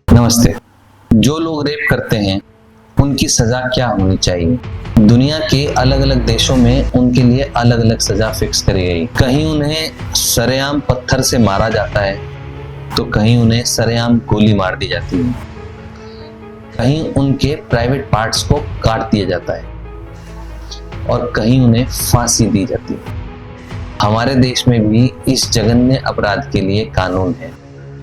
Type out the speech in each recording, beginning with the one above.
नमस्ते। जो लोग रेप करते हैं उनकी सजा क्या होनी चाहिए? दुनिया के अलग अलग देशों में उनके लिए अलग अलग सजा फिक्स करी गई। कहीं उन्हें सरेआम पत्थर से मारा जाता है तो कहीं उन्हें सरेआम गोली मार दी जाती है, कहीं उनके प्राइवेट पार्ट्स को काट दिया जाता है और कहीं उन्हें फांसी दी जाती है। हमारे देश में भी इस जघन्य अपराध के लिए कानून है,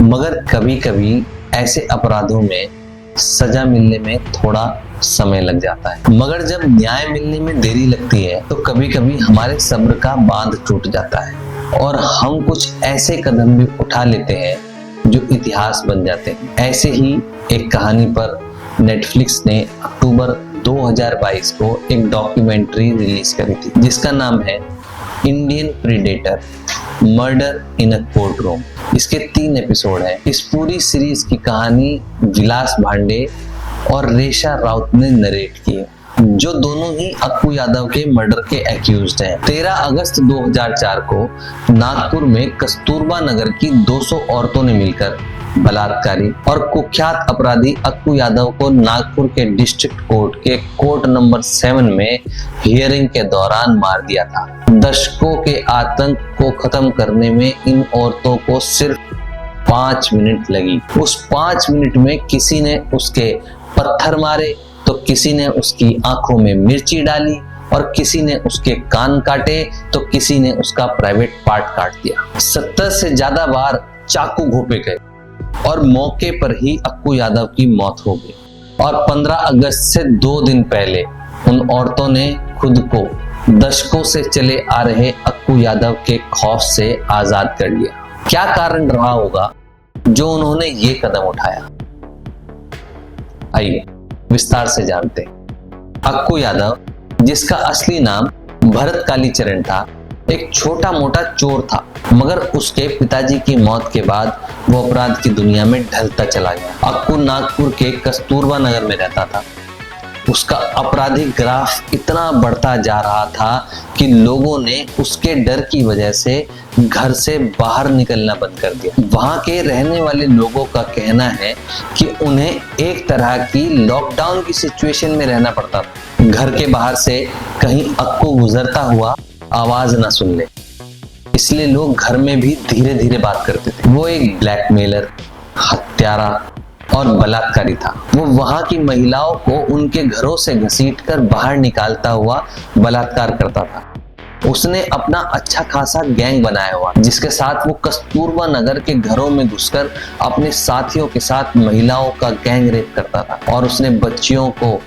मगर कभी कभी ऐसे अपराधों में सजा मिलने में थोड़ा समय लग जाता है। मगर जब न्याय मिलने में देरी लगती है तो कभी कभी हमारे सब्र का बांध टूट जाता है और हम कुछ ऐसे कदम भी उठा लेते हैं जो इतिहास बन जाते हैं। ऐसे ही एक कहानी पर नेटफ्लिक्स ने अक्टूबर 2022 को एक डॉक्यूमेंट्री रिलीज करी थी जिसका नाम है Indian predator murder in a court room. इसके 3 एपिसोड हैं। इस पूरी सीरीज की कहानी विलास भांडे और रेशा राउत ने नरेट की है, जो दोनों ही अक्कू यादव के मर्डर के एक्यूज्ड हैं। 13 अगस्त 2004 को नागपुर में कस्तूरबा नगर की 200 औरतों ने मिलकर बलात्कारी और कुख्यात अपराधी अक्कू यादव को नागपुर के डिस्ट्रिक्ट कोर्ट के कोर्ट नंबर 7 में हियरिंग के दौरान मार दिया था। दशकों के आतंक को खत्म करने में इन औरतों को सिर्फ 5 मिनट लगी। उस 5 मिनट में किसी ने उसके पत्थर मारे तो किसी ने उसकी आंखों में मिर्ची डाली और किसी ने उसके कान काटे तो किसी ने उसका प्राइवेट पार्ट काट दिया। 70 से ज्यादा बार चाकू घोंपे गए और मौके पर ही अक्कू यादव की मौत हो गई। और 15 अगस्त से 2 दिन पहले उन औरतों ने खुद को दशकों से चले आ रहे अक्कू यादव के खौफ से आजाद कर लिया। क्या कारण रहा होगा जो उन्होंने ये कदम उठाया? आइए विस्तार से जानते हैं। अक्कू यादव, जिसका असली नाम भरत कालीचरण था, एक छोटा मोटा चोर था, मगर उसके पिताजी की मौत के बाद वो अपराध की दुनिया में ढलता चला गया। अक्कू नागपुर के कस्तूरबा नगर में रहता था। उसका आपराधिक ग्राफ इतना बढ़ता जा रहा था कि लोगों ने उसके डर की वजह से घर से बाहर निकलना बंद कर दिया। वहां के रहने वाले लोगों का कहना है कि उन्हें एक तरह की लॉकडाउन की सिचुएशन में रहना पड़ता था। घर के बाहर से कहीं अक्कू गुजरता हुआ आवाज ना सुन ले, इसलिए लोग घर में भी धीरे धीरे बात करते थे। वो एक ब्लैकमेलर, हत्यारा और बलात्कारी था। वो वहां की महिलाओं को उनके घरों से घसीटकर बाहर निकालता हुआ बलात्कार करता था। उसने अपना अच्छा खासा गैंग बनाया हुआ जिसके साथ वो कस्तूरबा नगर के घरों में घुसकर अपने साथियों के साथ महिलाओं का गैंग रेप करता था और उसने बच्चियों को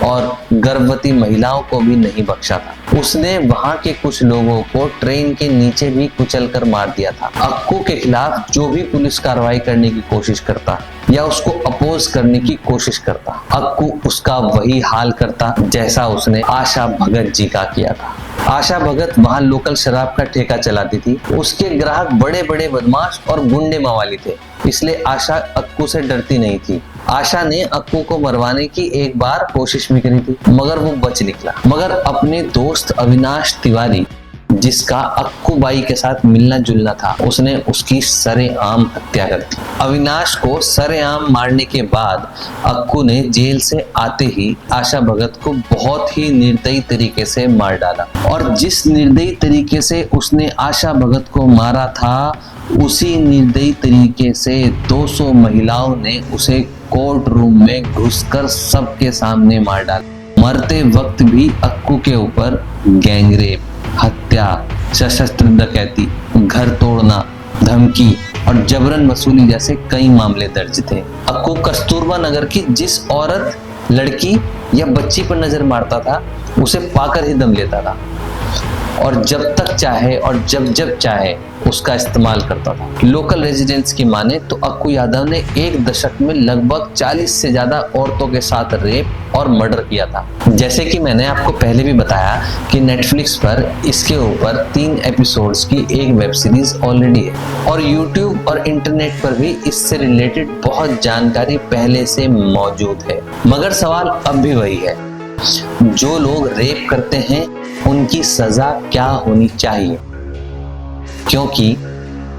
और गर्भवती महिलाओं को भी नहीं बख्शा था। उसने वहां के कुछ लोगों को ट्रेन के नीचे भी कुचलकर मार दिया था। अक्कू के खिलाफ जो भी पुलिस कार्रवाई करने की कोशिश करता या उसको अपोज करने की कोशिश करता, अक्कू उसका वही हाल करता जैसा उसने आशा भगत जी का किया था। आशा भगत वहां लोकल शराब का ठेका चलाती थी। उसके ग्राहक बड़े बड़े बदमाश और गुंडे मवाली थे, इसलिए आशा अक्कू से डरती नहीं थी। आशा ने अक्कू को मरवाने की एक बार कोशिश भी करी थी, मगर वो बच निकला। मगर अपने दोस्त अविनाश तिवारी, जिसका अक्कू बाई के साथ मिलना जुलना था, उसने उसकी सरेआम हत्या कर दी। अविनाश को सरेआम मारने के बाद अक्कू ने जेल से आते ही आशा भगत को बहुत ही निर्दयी तरीके से मार डाला। और जिस निर्दयी तरीके से उसने आशा भगत को मारा था, उसी निर्दयी तरीके से 200 महिलाओं ने उसे कोर्ट रूम में घुसकर सबके सामने मार डाला। मरते वक्त भी अक्कू के ऊपर गैंगरेप, हत्या, सशस्त्र डकैती, घर तोड़ना, धमकी और जबरन वसूली जैसे कई मामले दर्ज थे। अक्कू कस्तूरबा नगर की जिस औरत, लड़की या बच्ची पर नजर मारता था, उसे पाकर ही दम लेता था और जब तक चाहे और जब जब चाहे उसका इस्तेमाल करता था। लोकल रेजिडेंट्स की माने तो अक्कू यादव ने 1 दशक में लगभग 40 से ज्यादा औरतों के साथ रेप और मर्डर किया था। जैसे कि मैंने आपको पहले भी बताया कि नेटफ्लिक्स पर इसके ऊपर 3 एपिसोड्स की एक वेब सीरीज ऑलरेडी है और यूट्यूब और इंटरनेट पर भी इससे रिलेटेड बहुत जानकारी पहले से मौजूद है। मगर सवाल अब भी वही है, जो लोग रेप करते हैं उनकी सजा क्या होनी चाहिए? क्योंकि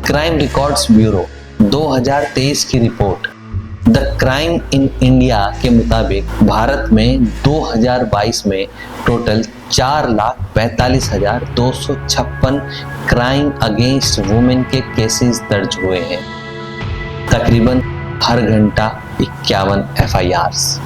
क्राइम रिकॉर्ड्स ब्यूरो 2023 की report the crime in India के मुताबिक भारत में 2022 में टोटल 4,45,256 क्राइम अगेंस्ट वुमेन के केसेस दर्ज हुए हैं। तकरीबन हर घंटा 51 FIRs।